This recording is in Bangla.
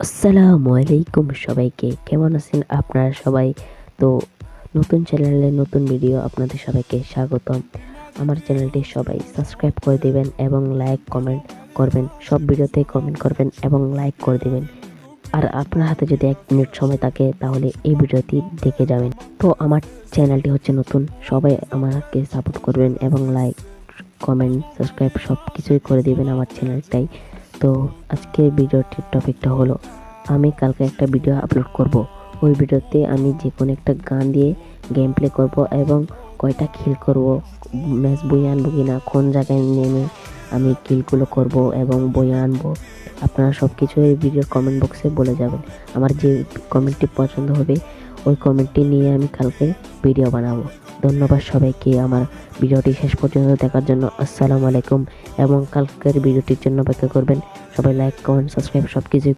আসসালামু আলাইকুম সবাইকে, কেমন আছেন আপনারা সবাই? তো নতুন চ্যানেলে নতুন ভিডিও আপনাদের সবাইকে স্বাগতম। আমার চ্যানেলটি সবাই সাবস্ক্রাইব করে দিবেন এবং লাইক কমেন্ট করবেন, সব ভিডিওতে কমেন্ট করবেন এবং লাইক করে দিবেন। আর আপনার হাতে যদি 1 মিনিট সময় থাকে তাহলে এই ভিডিওটি দেখে যাবেন। তো আমার চ্যানেলটি হচ্ছে নতুন, সবাই আমাকে সাপোর্ট করবেন এবং লাইক কমেন্ট সাবস্ক্রাইব সব কিছুই করে দিবেন আমার চ্যানেলটাই। তো আজকের ভিডিওটির টপিকটা হলো, আমি কালকে একটা ভিডিও আপলোড করব। ওই ভিডিওতে আমি যে কোনো একটা গান দিয়ে গেম প্লে করবো এবং কয়টা কিল করব, ম্যাচ বয়ে আনবো কিনা, কোন জায়গায় নেমে আমি কিলগুলো করব এবং বয়ে আনবো, আপনারা সব কিছু এই ভিডিওর কমেন্ট বক্সে বলে যাবেন। আমার যে কমেন্টটি পছন্দ হবে ওই কমেন্টটি নিয়ে আমি কালকে ভিডিও বানাবো। ধন্যবাদ সবাইকে আমার ভিডিওটি শেষ পর্যন্ত দেখার জন্য। আসসালামু আলাইকুম এবং কালকের ভিডিওটির জন্য অপেক্ষা করবেন। সবাই লাইক কমেন্ট সাবস্ক্রাইব সব কিছু